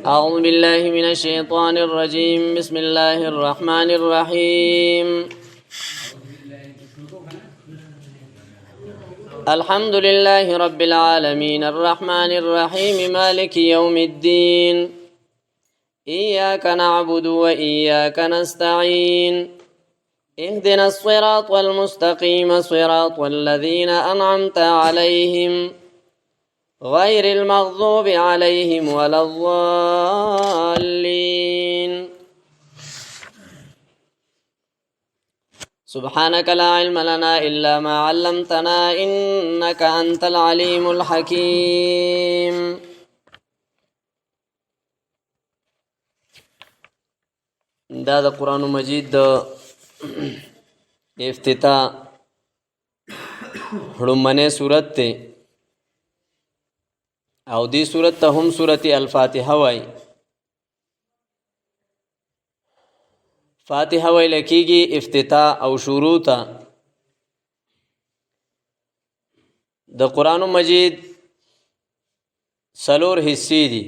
أعوذ بالله من الشيطان الرجيم. بسم الله الرحمن الرحيم. الحمد لله رب العالمين الرحمن الرحيم مالك يوم الدين. إياك نعبد وإياك نستعين. اهدنا الصراط المستقيم صراط الذين أنعمت عليهم غير المغضوب عليهم ولا الضالين. سبحانك لا علم لنا إلا ما علمتنا إنك أنت العليم الحكيم. دا قرآن مجید افتتاح هړمنه سورت ته او دی سورت ته هم سورت الفاتحه وای. فاتحه ویل کیږي افتتاح او شروع ته. د قرآن مجید سلور حصے دي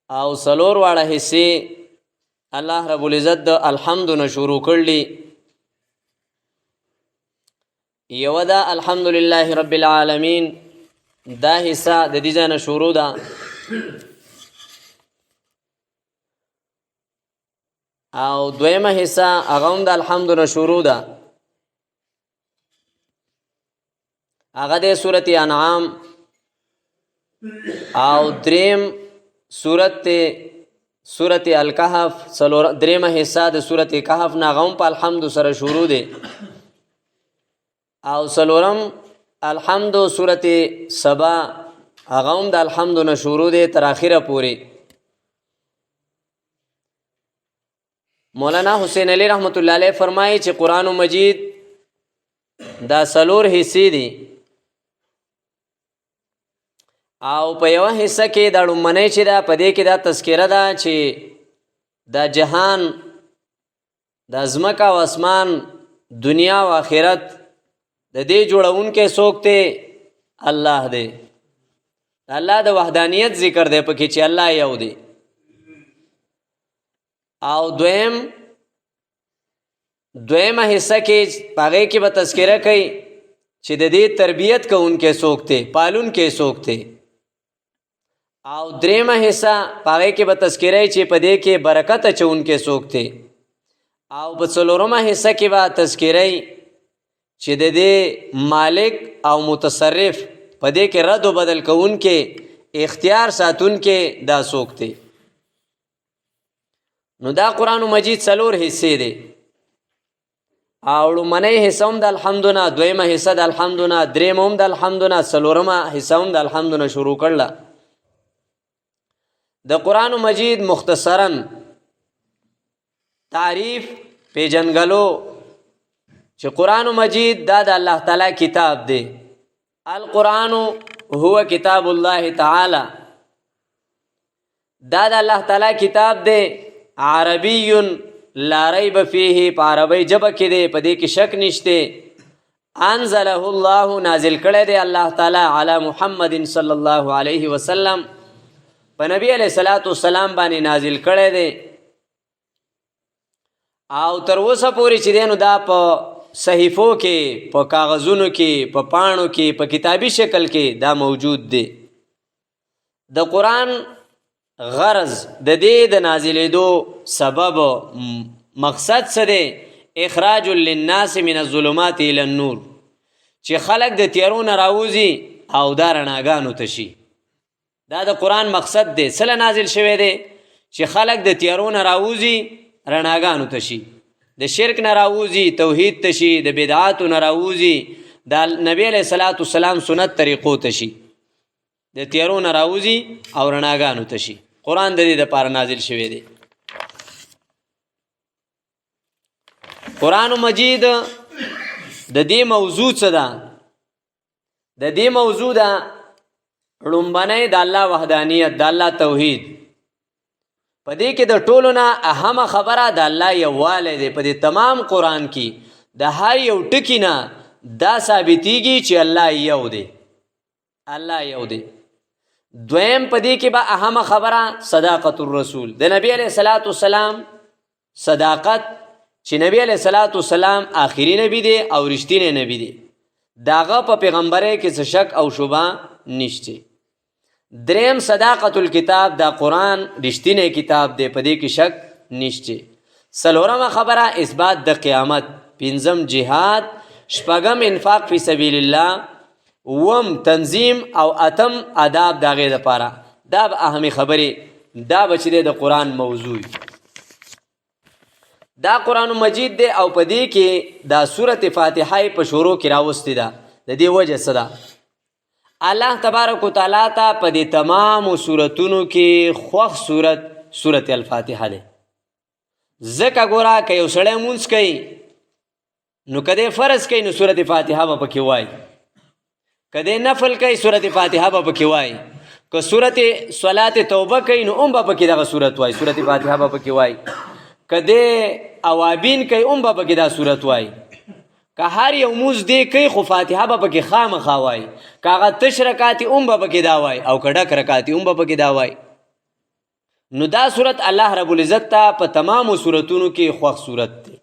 او سلور واړه حصے الله رب العزت د الحمد نه شروع کړلی. یو دا الحمدلله رب العالمین دا حصہ د دې ځای نه شروع ده. او دویمه حصہ هغه هم د الحمد نه شروع ده. هغه د سورت انعام او دریم سورت الکهف. دریمه حصہ د سورت کهف نه هغه هم په الحمد سره شروع ده. او سلورم الحمد سورت سبا هغه هم د الحمد نه شروع ده تر اخره پورې. مولانا حسین علی رحمت الله علیه فرمایي چې قرآن مجید دا سلور حصے دي او په یو حصہ کې دا لومړنۍ چې دا په دې کې دا تذکره ده چې دا جهان د ځمکه او اسمان دنیا او آخرت د دې جوړونکو څوک دی؟ الله دی. الله د وحدانیت ذکر دی پکې چې الله یو دی. او دویمه حصہ کې هغې کې به تذکره کوي چې د دې تربیت کوونکی څوک دی، پالونکی څوک دی. او دریمه حصہ هغې کې به تذکره چې په دې کې برکت اچونکی څوک دی. او په څلورمه حصہ کې به تذکره چې د دې مالک او متصرف په دې کې رد و بدل کوونکی اختیار ساتونکی دا څوک دی. نو دا قرآن مجید سلور حصے دی او لومړنۍ حصہ هم د الحمد نه، دویمه حصہ د الحمد نه، دریمه هم د الحمد نه، څلورمه حصہ هم د الحمد نه شروع کړله. د قرآن مجید مختصرا تعریف پیژنګلو چې قرآن مجید دا د الله تعالی کتاب دی. القرآن هو کتاب الله تعالی. دا د الله تعالی کتاب دی. عربی لا ریب فیه، په عربی ژبه کې دی، په دې کې شک نشته. انزله الله، نازل کړی دی الله تعالی علی محمد صلی الله علیه وسلم، په نبی علیہ الصلوۃ والسلام باندې نازل کړی دی. او تر اوسه پورې چې دی نو دا په صحیفو کې، په کاغذونو کې، په پاڼو کې، په کتابي شکل کې دا موجود دی. د قرآن غرض د دې د نازلېدو سبب مقصد څه دی؟ اخراج للناس من الظلمات الى النور، چې خلق د تیارو نه راوځي او دا رڼاګانو ته شي. دا د قرآن مقصد دی. څه نازل شوی دی؟ چې خلق د تیارو نه راوځي رڼاګانو ته شي، د شرک نه راوځي توحید ته شي، د بدعاتو نه راوځي د نبی علیہ الصلوۃ والسلام سنت طریقو ته شي، د تیارو نه راوځي او رڼاګانو ته شي. قرآن د دې لپاره نازل شوی دی. قرآن مجید د دې موضوع څه ده؟ د دې موضوع ده لومړنۍ د الله وحدانیت، د الله توحید. په دې کې د ټولو نه اهمه خبره د الله یووالی دی. په دې تمام قرآن کې د هر یو ټکي نه دا ثابتېږي چې الله یو دی. الله یو دی. دویم پدې کې به اهمه خبره صداقت الرسول، د نبی علیہ الصلوۃ والسلام صداقت، چې نبی علیہ الصلوۃ والسلام آخري نبی دی او رښتینی نبی دی، داغه په پیغمبرۍ کې څه شک او شبهه نشته. دریم صداقت الکتاب، دا قرآن رښتینی کتاب دی، پدې کې شک نشته. څلورمه خبره اثبات د قیامت. پنځم جهاد. شپږم انفاق فی سبیل الله. وم تنظیم او اتم آداب داغه لپاره. دا به اهمي خبرې، دا بچی د قرآن موضوع. دا قرآن مجید دی او پدې کې دا سورۃ فاتحه په شروع کې راوستي ده. د دې وجه څه ده؟ الله تبارک وتعالى ته په دې تمام سورتونو کې خوښ سورۃ الفاتحه ده. ځکه ګوره که یو سړی مونځ کوي نو کده فرض کوي نو سورۃ فاتحه به پکې وایي، کده نفل کوي سورۃ فاتحه به پکې وایي، که سورۃ صلات توبه کوي نو به پکې دغه سورۃ وایي، سورۃ فاتحه به پکې وایي، کده اوابین کوي به پکې دا سورۃ وایي، که هر یو موز دی کوي خو فاتحه به پکې خامخا وایي، که هغه تش رکاتي به پکې دا وایي او که ډک رکاتي به پکې دا وایي. نو دا صورت الله رب العزت ته په تمامو صورتونو کې خوښ صورت دی.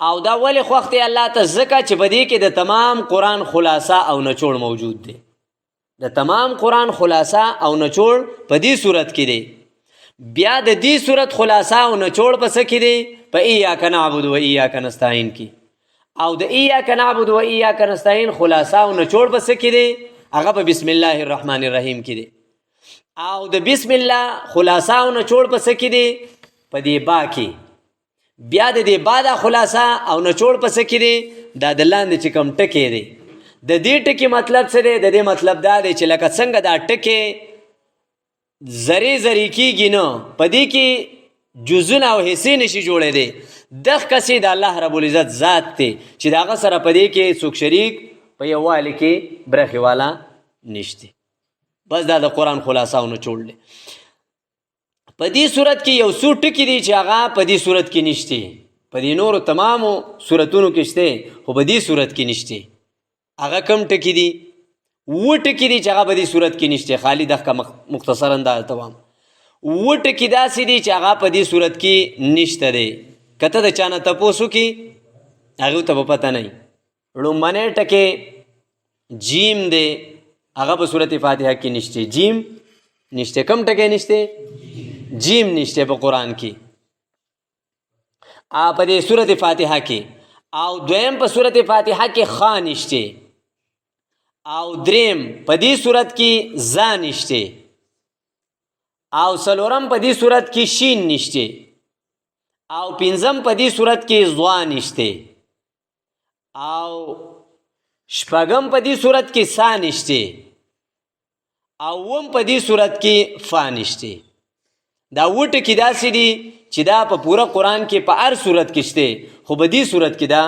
او دا ولې خوښ دی الله ته؟ ځکه چې په دې کې د تمام قرآن خلاصه او نچوړ موجود دی. د تمام قرآن خلاصه او نچوړ په دې صورت کې دی. بیا د دې صورت خلاصه او نچوړ په څه کې دی؟ په ایاک نعبد و ایاک نستعین کې. او د ایاک نعبد و ایاک نستعین خلاصه او نچوړ په څه کې دی؟ هغه په بسم الله الرحمن الرحیم کې دی. او د بسم الله خلاصه او نچوړ په څه کې دی؟ په دې با کې. بیا د دې با دا خلاصه او نچوړ په څه کې دی؟ دا د لاندې چې کوم ټکی دی. د دې ټکی مطلب څه دی؟ د دې مطلب دا دی چې لکه څنګه دا ټکی زری کېږي نو په دې کې جزونه او حصې نشي جوړېدی. دغه کسې د الله رب العزت ذات دی چې د هغه سره په دې کې څوک شریک په یووالي کې برخې والا نشته. بس دا د قرآن خلاصه او نچوړ دی. په دې صورت کې یو څو ټکي دي چې هغه په دې صورت کې نشته، په دې نورو تمامو صورتونو کې شته خو په دې صورت کې نشته. هغه کم ټکي دي؟ و ټکي دي چې هغه په دې صورت کې نشته. خالی دغه مختصرا دا تمام و ټکي داسې دي چې هغه په دې صورت کې نشته دی. کته د چانه تپوسو کې هغه ته په پته نه. لومړنی ټکی جیم دی، هغه په سورۃ فاتحه کې نشته. جیم نشته. کم ټکی نشته؟ جیم نشته په قرآن کې په دې سورۃ فاتحه کې. او دویم په سورۃ فاتحه کې خا نشته. او دریم په دې سورۃ کې زا نشته. او څلورم په دې سورۃ کې شین نشته. او پنځم په دې سورۃ کې ضا نشته. او شپږم په دې سورۃ کې سا نشته. او وم په دې صورت کې فا نشته. دا وټه کې داسې دي چې دا په پوره قرآن کې په هر صورت کې شته خو په دې صورت کې دا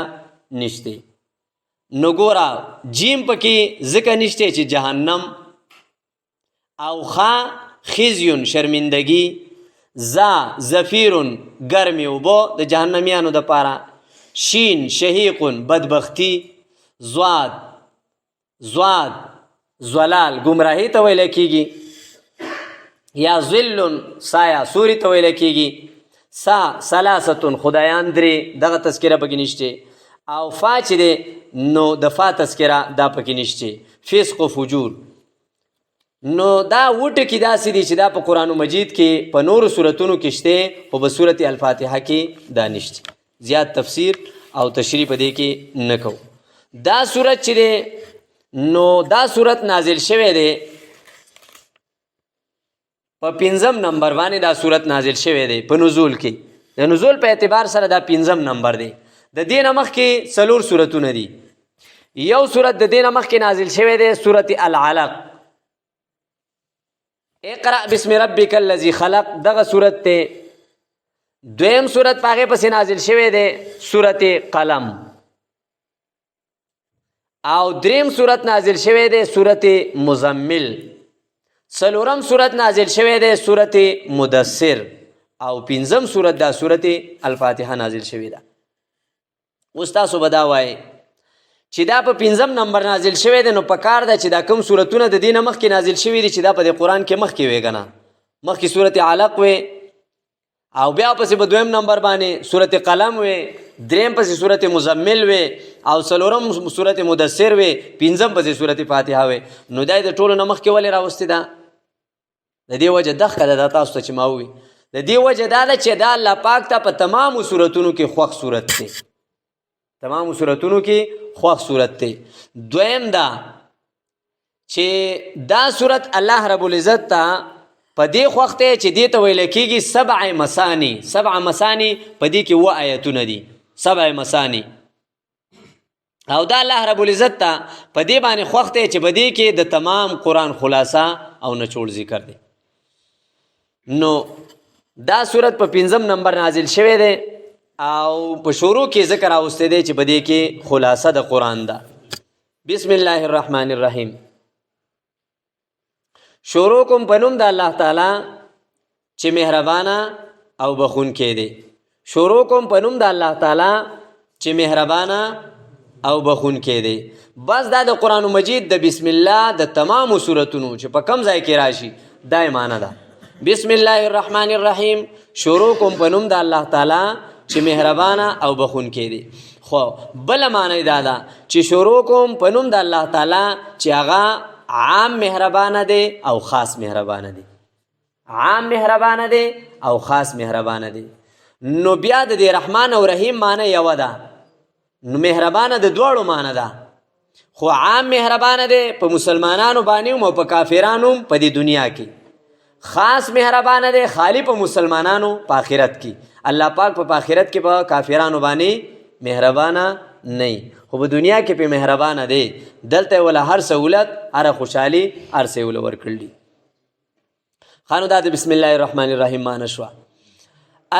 نشته. نو ګوره جیم پکې ځکه نشته چې جهنم، او خا خزیون شرمندگی، زا زفیرون ګرمي اوبو د جهنميانو د پاره، شین شهیقون بدبختی، زواد زلال گمراهی ته ویل کېږي، یا ذلون سایه سوري ته ویل کېږي، سا ثلاثتون خدایان درې دغه تذکره پکې نشته. او فا چې دی نو د فا تذکره دا پکې نشته، فسق و فجور. نو دا وټه کې داسې دي چې دا په قرآن مجید کې په نورو صورتونو کې شته خو په سورۃ الفاتحه کې دا نشته. زیات تفسیر او تشریح په دې کې نه کوو. دا صورت چې دی نو دا صورت نازل شوه دی په 5م نمبر باندې. دا صورت نازل شوه دی په نزول کې. د نزول په اعتبار سره دا 5م نمبر دی. د دې نه مخکې 4 سورتونه دي. یو صورت د دې نه مخکې نازل شوه دی سورۃ العلق، اقرأ بسم ربک الذی خلق، دغه صورت ته. دویم صورت پاغه پسې نازل شوه دی سورۃ قلم. او دریم صورت نازل شوه دی سورۃ مزمل. څلورم صورت نازل شوه دی سورۃ مدثر. او پنځم صورت دا سورۃ الفاتحه نازل شوه ده. اوس تاسو به دا وایي چې دا په 5 نمبر نازل شوی دی، نو په کار ده چې دا کوم سورتونه د دې نه مخکې نازل شوي دي چې دا په دې قرآن کې مخکې وی که نه، مخکې صورت علق وی، او بیا پسې په 2 نمبر باندې صورت قلم وی، 3 پسې صورت مزمل وی، او 4 صورت مدثر وی، 5 پسې صورت فاتحه وی. نو دا د ټولو نه مخکې ولې راوستې ده؟ د دې وجه دغه ده، دا تاسو ته چې ما ووي، د دې وجه دا ده چې دا الله پاک ته په تمامو صورتونو کې خوښ صورت دی، تمامو صورتونو کې خوښ صورت دی. دویم دا چې دا صورت الله رب العزت ته په دې خوښ دی چې دې ته ویل کېږي 7 مثانی. 7 مثانی په دې کې 7 آیتونه دي، 7 مثانی. او دا الله رب العزت ته په دې باندې خوښ دی چې په دې کې د تمام قرآن خلاصه او نچوړ ذکر دی. نو دا صورت په 5 نمبر نازل شوی دی او په شروع کې ذکر راوستی دی چې په دې کې خلاصه د قرآن ده. بسم الله الرحمن الرحیم. شروع کوم په نوم د الله تعالی چې مهربانه او بخونکی دی. شروع کوم په نوم د الله تعالی چې مهربانه او بخونکی دی. بس دا د قرآن مجید د بسم الله د تمامو صورتونو چې په کم ځای کې راشي دا معنی ده. بسم الله الرحمن الرحیم. شروع کوم په نوم د الله تعالی چې مهربانه او بخونکی دی. خو بل معنی دا ده چې شروع کوم په نوم د الله تعالی چې هغه عام مهربانه دی او خاص مهربانه دی. عام مهربانه دی او خاص مهربانه دی. نو بیا د دې رحمان او رحیم معنی یو ده. نو مهربانه د دواړو معنی ده، خو عام مهربانه دی په مسلمانانو باندې او په کافرانو په دې دنیا کې. خاص مهربانه دی خالی په مسلمانانو په آخرت کې. الله پاک په آخرت کې په کافرانو باندې مهربانه نه، خو په دنیا کې په مهربانه دی. دلته ولا هر سہولت، هر خوشحالي، هر څه ول ورکړي. خانو دا د بسم الله الرحمن الرحیم معنی شو.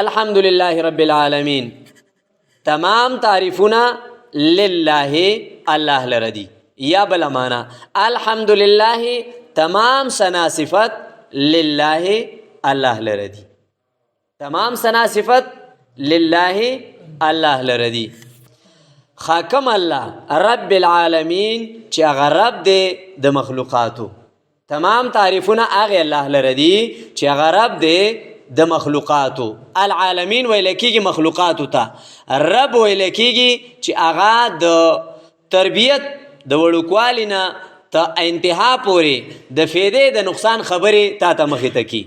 الحمدلله رب العالمین. تمام تعریفونه لله الله لردی. یا بل معنا الحمدلله تمام ثنا صفت لله الله لردی. تمام ثنا صفت لله الله لردی. خاکم الله رب العالمین چې هغه رب دی د مخلوقاتو. تمام تعریفونه هغه الله لردی چې هغه رب دی د مخلوقاتو. العالمین ویل کېږي مخلوقاتو ته، رب ویل کېږي چې هغه د تربیت د وړوکوالي نه ته انتها پورې د فایدې د نقصان خبرې تا ته مخې ته کی.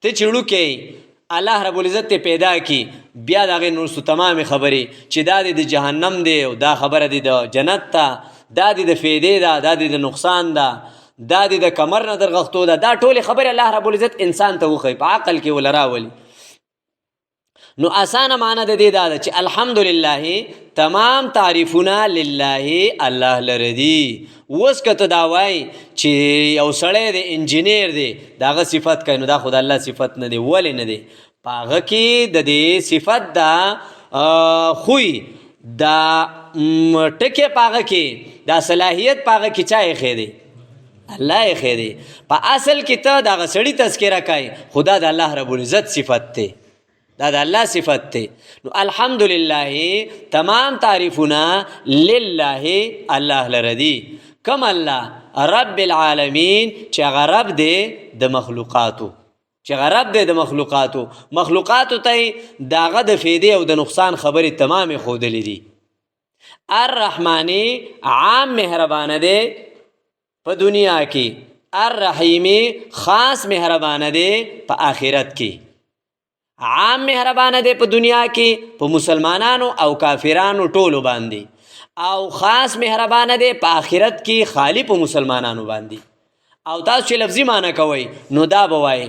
ته چې وړوکی الله رب العزت ته پیدا کی، بیا د هغې نورستو تمامې خبرې چې دا د جهنم دی او دا خبره دی د جنت ته، دا د فایدې ده، دا د نقصان ده، دا د کمر نه درغښتو ده، دا ټولې خبرې الله رب العزت انسان ته وښیي، په عقل کې ول راولي. نو اسانه معنی د دې دا ده چې الحمدلله تمام تعریفونه لله الله لردي. اوس که ته دا وایي چې یو سړی دی انجینیر دی د هغه صفت کوي، نو دا خو د الله صفت نه دی. ولې نه دی؟ په هغه کې د دې صفت دا خوی دا ټکې په هغه کې دا صلاحیت په هغه کې چا ایښی دی؟ الله ایښی دی. په اصل کې ته د هغه سړي تذکره کوي، خدا د الله رب العزت صفت دی، دا د الله صفت دی. نو الحمدلله تمام تعریفونه لله الله لردی. کم الله رب العالمین چې هغه رب دی د مخلوقاتو، چې هغه رب دی د مخلوقاتو. مخلوقاتو ته د هغه د فایدې او د نقصان خبرې تمامې ښودلې دي. الرحمنی عام مهربانه دی په دنیا کې، الرحیمی خاص مهربانه دی په آخرت کې. عام مهربانه دی په دنیا کې په مسلمانانو او کافرانو ټولو باندې، او خاص مهربانه دی په آخرت کې خالی په مسلمانانو باندې. او تاسو چې لفظي معنی کوئ نو دا به وایي